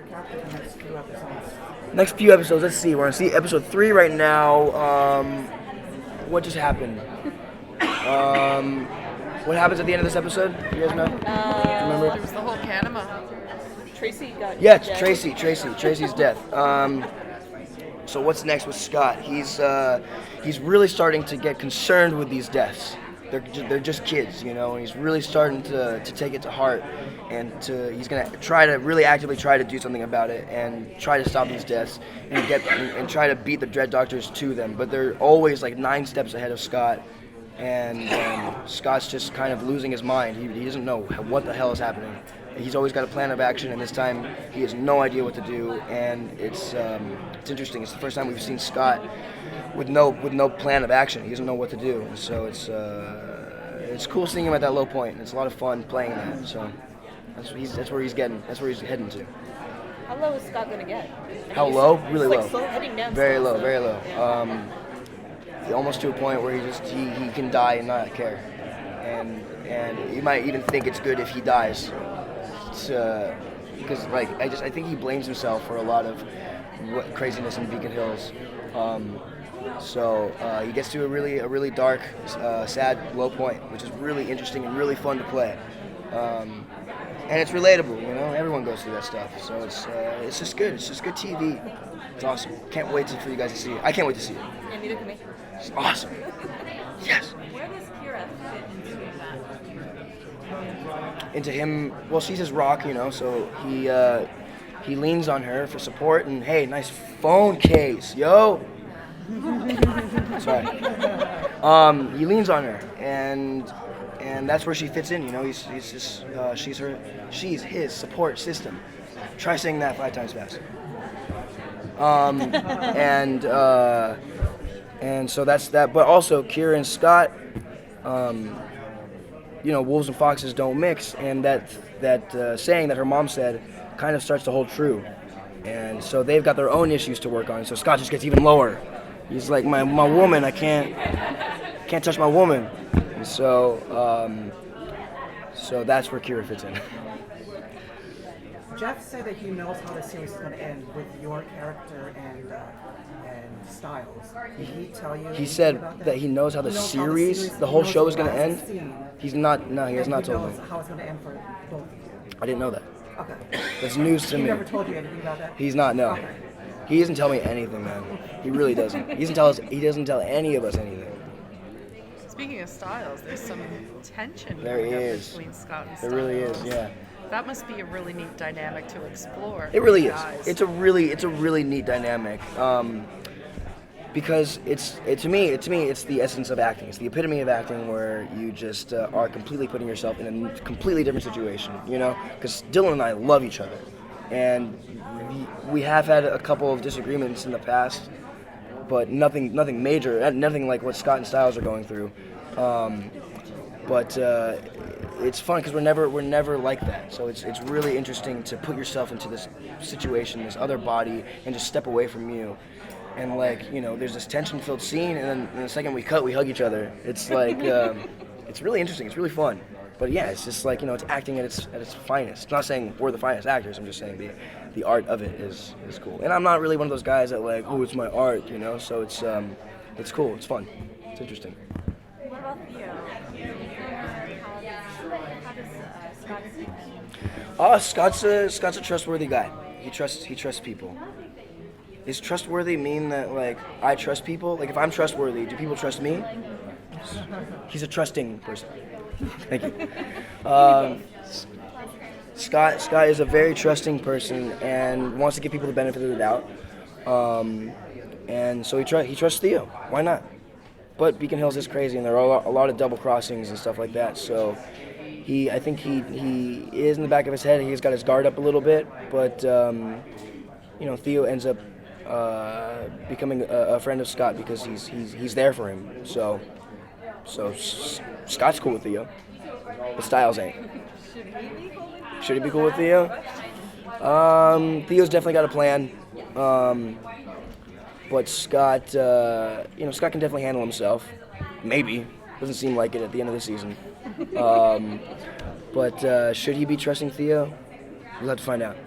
character for the next few episodes? Next few episodes, let's see. We're on episode 3 right now. What just happened? What happens at the end of this episode? You guys know? Remember? There was the whole Panama. Tracy got Yeah, dead. Tracy's death. So what's next with Scott? He's really starting to get concerned with these deaths. They're just kids, you know, and he's really starting to take it to heart, and he's gonna try to really actively try to do something about it and try to stop these deaths and try to beat the Dread Doctors to them. But they're always like 9 steps ahead of Scott, and Scott's just kind of losing his mind. He doesn't know what the hell is happening. He's always got a plan of action, and this time he has no idea what to do. And it's interesting. It's the first time we've seen Scott with no plan of action. He doesn't know what to do. So it's cool seeing him at that low point. And it's a lot of fun playing that. So that's where he's heading to. How low is Scott gonna get? How low? Really He's low. Like slow, heading down. Very slow, low, so- very low. Yeah. Almost to a point where he can die and not care, and you might even think it's good if he dies. Because I think he blames himself for a lot of craziness in Beacon Hills. So he gets to a really dark, sad low point, which is really interesting and really fun to play. And it's relatable, you know. Everyone goes through that stuff, so it's just good. It's just good TV. It's awesome. Can't wait for you guys to see it. I can't wait to see it. Yeah, neither can me. It's awesome. Yes. Where does Kira fit into that? Into him, well, she's his rock, you know, so he leans on her for support, and hey, nice phone case, yo. Sorry. He leans on her, and that's where she fits in, you know. He's just she's his support system. Try saying that 5 times fast. And so that's that. But also, Kira and Scott, you know, wolves and foxes don't mix, and that saying that her mom said kind of starts to hold true. And so they've got their own issues to work on. So Scott just gets even lower. He's like, my woman, I can't touch my woman. And so that's where Kira fits in. Jeff said that he knows how the series is going to end with your character and Styles. Did he tell you? He said about that he knows how the series, the whole show is going to end. He's not. No, he has not told me. He knows how it's going to end for both of you. I didn't know that. Okay. That's news to He me. never told you anything about that? He's not. No. Okay. He doesn't tell me anything, man. He really doesn't. He doesn't tell us. He doesn't tell any of us anything. Speaking of Styles, there's some tension There going up is. between Scott and There Styles. really is. Yeah. That must be a really neat dynamic to explore. It really for you is. guys. It's a really neat dynamic. Because to me it's the essence of acting. It's the epitome of acting, where you just are completely putting yourself in a completely different situation. You know, because Dylan and I love each other, and we have had a couple of disagreements in the past, but nothing major, nothing like what Scott and Styles are going through. But it's fun because we're never like that. So it's really interesting to put yourself into this situation, this other body, and just step away from you. And like, you know, there's this tension-filled scene, and then the second we cut, we hug each other. It's like, it's really interesting. It's really fun. But yeah, it's just like, you know, it's acting at its finest. I'm not saying we're the finest actors. I'm just saying the art of it is cool. And I'm not really one of those guys that like, oh, it's my art, you know. So it's cool. It's fun. It's interesting. What about Theo? How does Scott see him? Scott's a trustworthy guy. He trusts people. Is trustworthy mean that like I trust people? Like if I'm trustworthy, do people trust me? He's a trusting person. Thank you. Scott is a very trusting person and wants to give people the benefit of the doubt. And so he trusts Theo. Why not? But Beacon Hills is crazy, and there are a lot of double crossings and stuff like that. So I think he is in the back of his head. He's got his guard up a little bit, but you know, Theo ends up becoming a friend of Scott because he's there for him. So Scott's cool with Theo, but Styles ain't. Should he be cool with Theo? Theo's definitely got a plan. But Scott, you know, Scott can definitely handle himself. Maybe. Doesn't seem like it at the end of the season. But should he be trusting Theo? We'll have to find out.